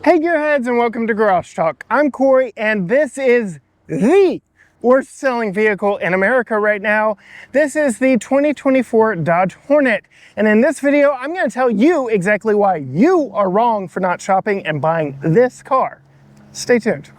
Hey gearheads, and welcome to Garage Talk. I'm Corey, and this is the worst selling vehicle in America right now. This is the 2024 Dodge Hornet. And in this video, I'm going to tell you exactly why you are wrong for not shopping and buying this car. Stay tuned.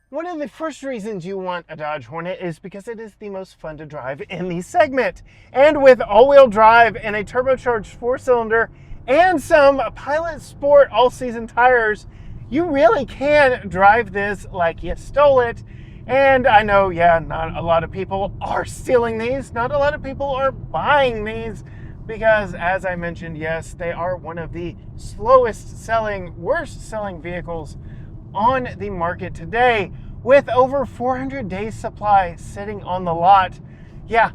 One of the first reasons you want a Dodge Hornet is because it is the most fun to drive in the segment. And with all-wheel drive and a turbocharged four-cylinder and some Pilot Sport all-season tires, you really can drive this like you stole it. And I know, yeah, not a lot of people are stealing these. Not a lot of people are buying these because, as I mentioned, yes, they are one of the slowest selling, worst selling vehicles on the market today, with over 400 days supply sitting on the lot. Yeah,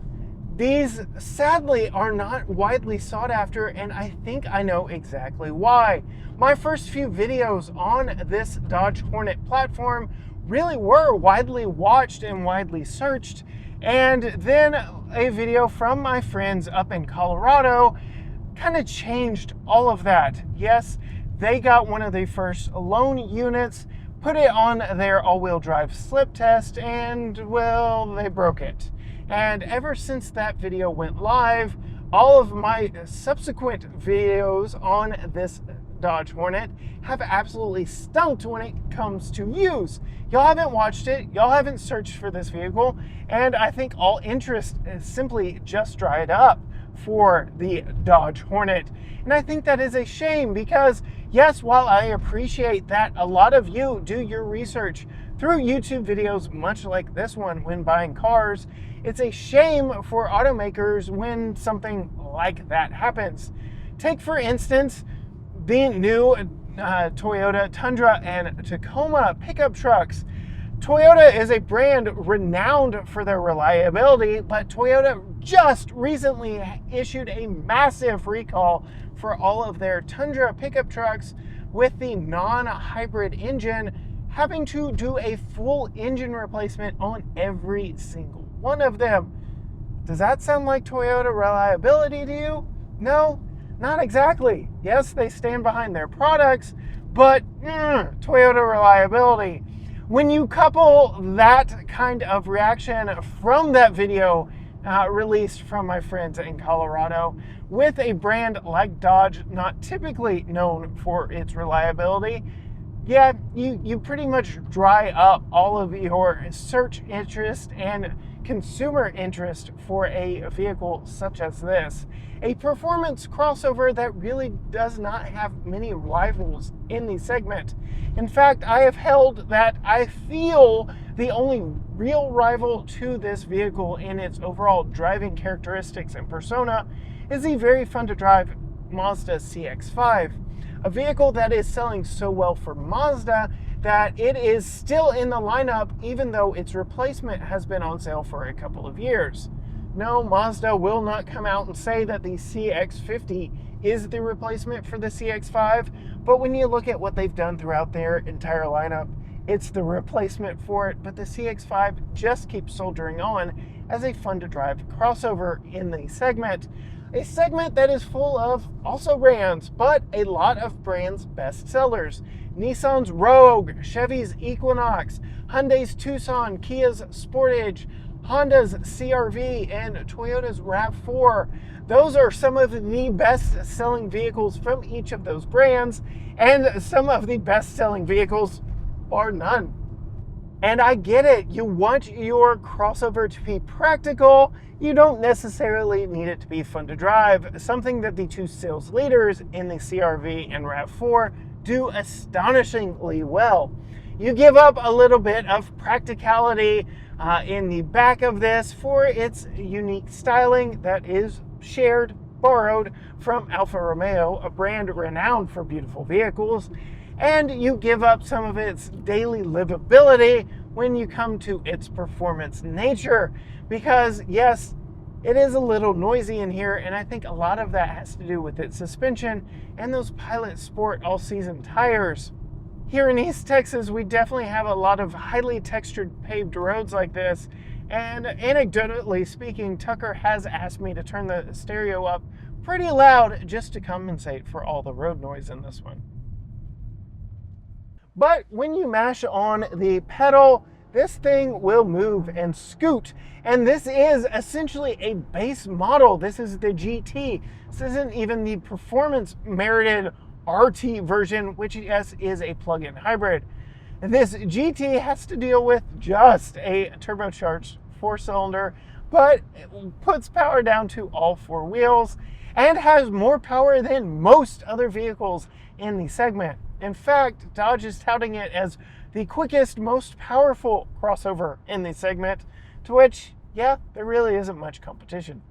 these sadly are not widely sought after, and I think I know exactly why. My first few videos on this Dodge Hornet platform really were widely watched and widely searched, and then a video from my friends up in Colorado kind of changed all of that. Yes, they got one of the first loan units, put it on their all-wheel drive slip test, and well, they broke it. And ever since that video went live, all of my subsequent videos on this Dodge Hornet have absolutely stunk when it comes to use. Y'all haven't watched it, y'all haven't searched for this vehicle, and I think all interest is simply just dried up for the Dodge Hornet. And I think that is a shame because, yes, while I appreciate that a lot of you do your research through YouTube videos much like this one when buying cars, it's a shame for automakers when something like that happens. Take, for instance, the new Toyota Tundra and Tacoma pickup trucks. Toyota is a brand renowned for their reliability, but Toyota just recently issued a massive recall for all of their Tundra pickup trucks with the non-hybrid engine, having to do a full engine replacement on every single one of them. Does that sound like Toyota reliability to you? No, not exactly. Yes, they stand behind their products, but Toyota reliability. When you couple that kind of reaction from that video released from my friends in Colorado with a brand like Dodge, not typically known for its reliability, yeah, you pretty much dry up all of your search interest and consumer interest for a vehicle such as this. A performance crossover that really does not have many rivals in the segment. In fact, I have held that I feel the only real rival to this vehicle in its overall driving characteristics and persona is the very fun to drive Mazda CX-5, a vehicle that is selling so well for Mazda that it is still in the lineup even though its replacement has been on sale for a couple of years. No, Mazda will not come out and say that the CX-50 is the replacement for the CX-5, but when you look at what they've done throughout their entire lineup, it's the replacement for it, but the CX-5 just keeps soldiering on as a fun-to-drive crossover in the segment. A segment that is full of also brands, but a lot of brands' best sellers. Nissan's Rogue, Chevy's Equinox, Hyundai's Tucson, Kia's Sportage, Honda's CR-V, and Toyota's RAV4. Those are some of the best-selling vehicles from each of those brands, and some of the best-selling vehicles are none. And I get it, you want your crossover to be practical, you don't necessarily need it to be fun to drive, something that the two sales leaders in the CR-V and RAV4 do astonishingly well. You give up a little bit of practicality in the back of this for its unique styling that is shared, borrowed from Alfa Romeo, a brand renowned for beautiful vehicles, and you give up some of its daily livability when you come to its performance nature, because yes, it is a little noisy in here, and I think a lot of that has to do with its suspension and those Pilot Sport all-season tires. Here in East Texas, we definitely have a lot of highly textured paved roads like this, And anecdotally speaking, Tucker has asked me to turn the stereo up pretty loud just to compensate for all the road noise in this one. But when you mash on the pedal, this thing will move and scoot. And this is essentially a base model. This is the GT. This isn't even the performance merited RT version, which yes, is a plug-in hybrid. This GT has to deal with just a turbocharged 4-cylinder, but it puts power down to all 4 wheels and has more power than most other vehicles in the segment. In fact, Dodge is touting it as the quickest, most powerful crossover in the segment, to which, yeah, there really isn't much competition.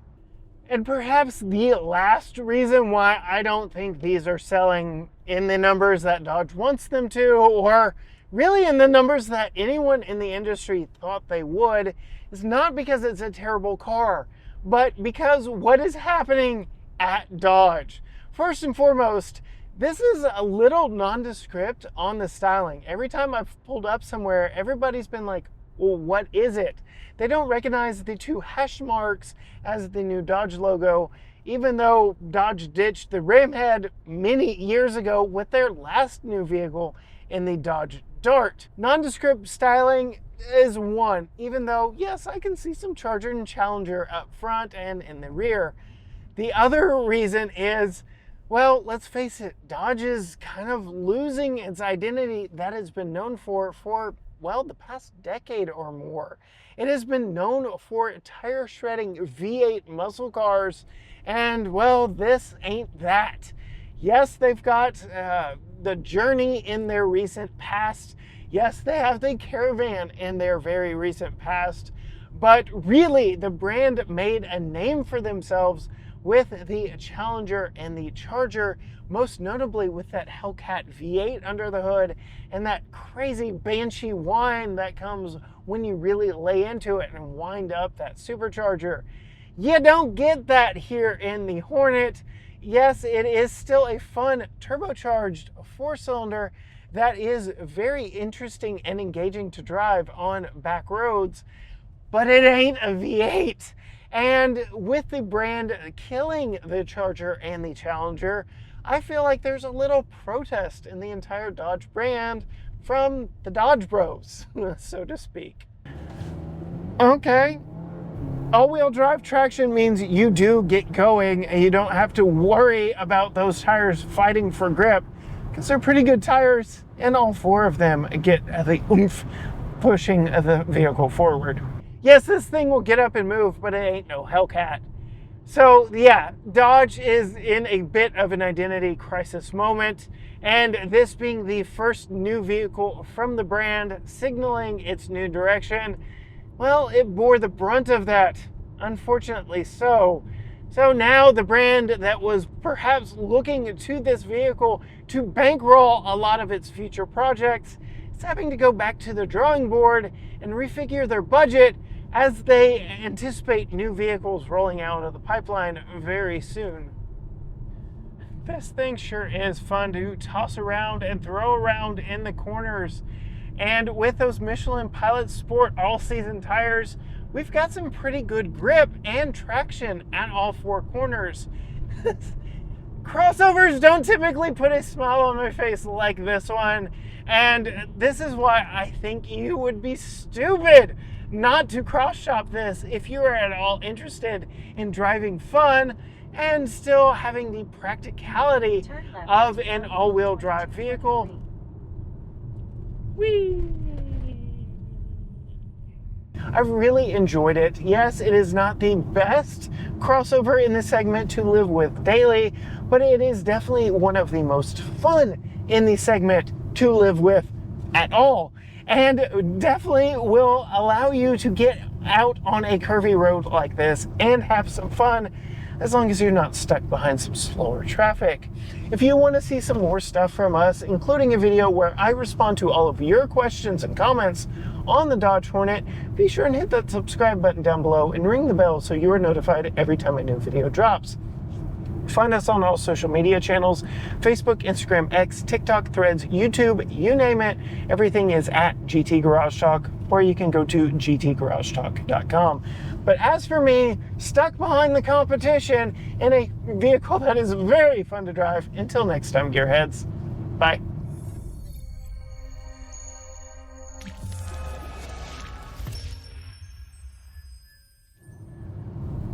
And perhaps the last reason why I don't think these are selling in the numbers that Dodge wants them to, or really in the numbers that anyone in the industry thought they would, is not because it's a terrible car, but because what is happening at Dodge. First and foremost, this is a little nondescript on the styling. Every time I've pulled up somewhere, everybody's been like, well, what is it? They don't recognize the 2 hash marks as the new Dodge logo, even though Dodge ditched the ram head many years ago with their last new vehicle in the Dodge Dart. Nondescript styling is one, even though, yes, I can see some Charger and Challenger up front and in the rear. The other reason is, well, let's face it, Dodge is kind of losing its identity that it's been known for, well, the past decade or more. It has been known for tire shredding V8 muscle cars, and well, this ain't that. Yes, they've got the Journey in their recent past. Yes, they have the Caravan in their very recent past. But really, the brand made a name for themselves with the Challenger and the Charger, most notably with that Hellcat V8 under the hood and that crazy Banshee whine that comes when you really lay into it and wind up that supercharger. You don't get that here in the Hornet. Yes, it is still a fun turbocharged 4-cylinder that is very interesting and engaging to drive on back roads, but it ain't a V8. And with the brand killing the Charger and the Challenger, I feel like there's a little protest in the entire Dodge brand from the Dodge Bros, so to speak. Okay, all-wheel drive traction means you do get going and you don't have to worry about those tires fighting for grip, because they're pretty good tires and all 4 of them get the oomph pushing the vehicle forward. Yes, this thing will get up and move, but it ain't no Hellcat. So yeah, Dodge is in a bit of an identity crisis moment, and this being the first new vehicle from the brand signaling its new direction, well, it bore the brunt of that, unfortunately so. So now the brand that was perhaps looking to this vehicle to bankroll a lot of its future projects is having to go back to the drawing board and refigure their budget as they anticipate new vehicles rolling out of the pipeline very soon. This thing sure is fun to toss around and throw around in the corners. And with those Michelin Pilot Sport all-season tires, we've got some pretty good grip and traction at all 4 corners. Crossovers don't typically put a smile on my face like this one, and this is why I think you would be stupid not to cross-shop this if you are at all interested in driving fun and still having the practicality of an all-wheel drive vehicle. Whee! I've really enjoyed it. Yes, it is not the best crossover in the segment to live with daily, but it is definitely one of the most fun in the segment to live with at all, and definitely will allow you to get out on a curvy road like this and have some fun, as long as you're not stuck behind some slower traffic. If you want to see some more stuff from us, including a video where I respond to all of your questions and comments on the Dodge Hornet, be sure and hit that subscribe button down below and ring the bell so you are notified every time a new video drops. Find us on all social media channels: Facebook, Instagram, X, TikTok, Threads, YouTube, you name it. Everything is at GT Garage Talk. or you can go to gtgaragetalk.com. But as for me, stuck behind the competition in a vehicle that is very fun to drive, until next time, gearheads, bye.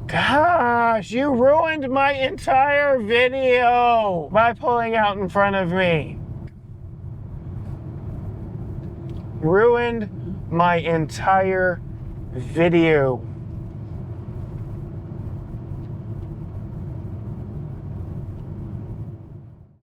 Gosh, you ruined my entire video by pulling out in front of me. Ruined my entire video.